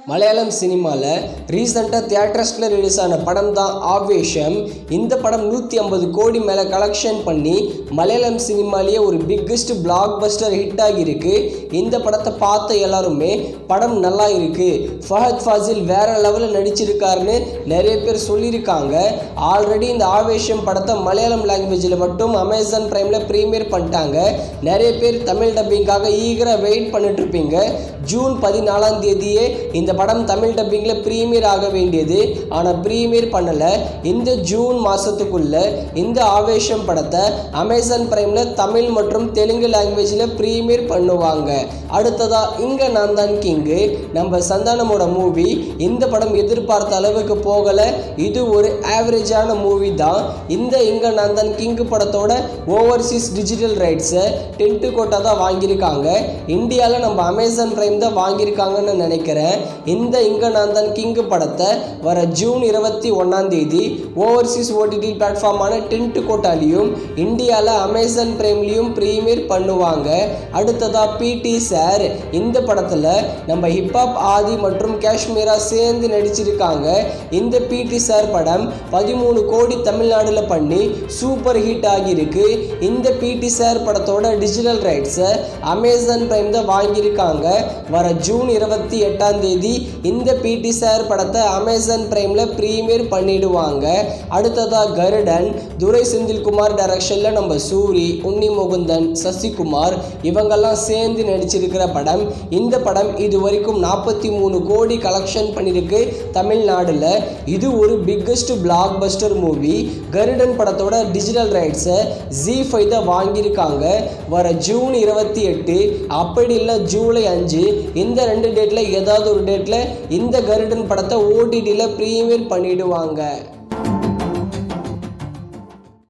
மலையாளம் சினிமாவில் ரீசெண்டாக தியேட்டர்ஸில் ரிலீஸ் ஆன படம் தான் ஆவேஷம். இந்த படம் 150 கோடி மேலே கலெக்ஷன் பண்ணி மலையாளம் சினிமாலேயே ஒரு பிக்கஸ்ட் பிளாக் பஸ்டர் ஹிட் ஆகியிருக்கு. இந்த படத்தை பார்த்த எல்லாருமே படம் நல்லா இருக்குது, ஃபஹத் ஃபாசில் வேறு லெவலில் நடிச்சிருக்காருன்னு நிறைய பேர் சொல்லியிருக்காங்க. ஆல்ரெடி இந்த ஆவேஷம் படத்தை மலையாளம் லாங்குவேஜில் மட்டும் அமேசான் பிரைமில் ப்ரீமியர் பண்ணிட்டாங்க. நிறைய பேர் தமிழ் டப்பிங்காக ஈகராக வெயிட் பண்ணிட்டுருப்பீங்க. ஜூன் 14ஆம் தேதியே இந்த படம் தமிழ் டப்பிங்கில் ப்ரீமியர் ஆக வேண்டியது, ஆனால் ப்ரீமியர் பண்ணலை. இந்த ஜூன் மாதத்துக்குள்ளே இந்த ஆவேஷம் படத்தை அமேசான் பிரைமில் தமிழ் மற்றும் தெலுங்கு லாங்குவேஜில் ப்ரீமியர் பண்ணுவாங்க. அடுத்ததாக இங்கே நான் தான் கிங்கு, நம்ம சந்தானமோட மூவி. இந்த படம் எதிர்பார்த்த அளவுக்கு போகலை, இது ஒரு ஆவரேஜான மூவி தான். இந்த இங்கே நான் தான் கிங்கு படத்தோட ஓவர்சீஸ் டிஜிட்டல் ரைட்ஸை டென்ட்டு கோட்டா தான் வாங்கியிருக்காங்க. இந்தியாவில் நம்ம அமேசான் பிரைம் தான் வாங்கியிருக்காங்கன்னு நினைக்கிறேன். இந்த இங்கே நான் தான் கிங்கு படத்தை வர ஜூன் 21ஆம் தேதி ஓவர்சீஸ் ஓடிடி பிளாட்ஃபார்மான டென்ட்டு கோட்டாலையும் இந்தியாவில் அமேசான் பிரைம்லையும் ப்ரீமியர் பண்ணுவாங்க. அடுத்ததாக பிடி சார். இந்த படத்தில் நம்ம ஹிப்ஹாப் ஆதி மற்றும் காஷ்மீரா சேர்ந்து நடிச்சிருக்காங்க. இந்த பிடி சார் படம் 13 கோடி தமிழ்நாடுல பண்ணி சூப்பர் ஹிட் ஆகியிருக்கு. இந்த பிடி சார் படத்தோட டிஜிட்டல் ரைட்ஸை அமேசான் பிரைம் தான் வாங்கியிருக்காங்க. வர ஜூன் 28ஆம் தேதி இந்த பிடி சார் படத்தை அமேசான் பிரைமில் ப்ரீமியர் பண்ணிடுவாங்க. அடுத்ததாக கருடன். துரை செந்தில்குமார் டைரக்ஷனில் நம்ம சூரி, உன்னி முகுந்தன், சசிகுமார் இவங்கெல்லாம் சேர்ந்து நடிச்சிருக்கிற படம். இந்த படம் இது வரைக்கும் 43 கோடி கலெக்ஷன் பண்ணியிருக்கு தமிழ்நாடுல. இது ஒரு பிக்கஸ்ட் பிளாக் பஸ்டர் மூவி. கருடன் படத்தோட டிஜிட்டல் ரைட்ஸை ZEE5 தான் வாங்கியிருக்காங்க. வர ஜூன் 28 அப்படி இல்லை ஜூலை 5 இந்த 2 டேட்டில் ஏதாவது ஒரு டேட்டில் இந்த கருடன் படத்தை ஓடிடியில் ப்ரீமியர் பண்ணிடுவாங்க.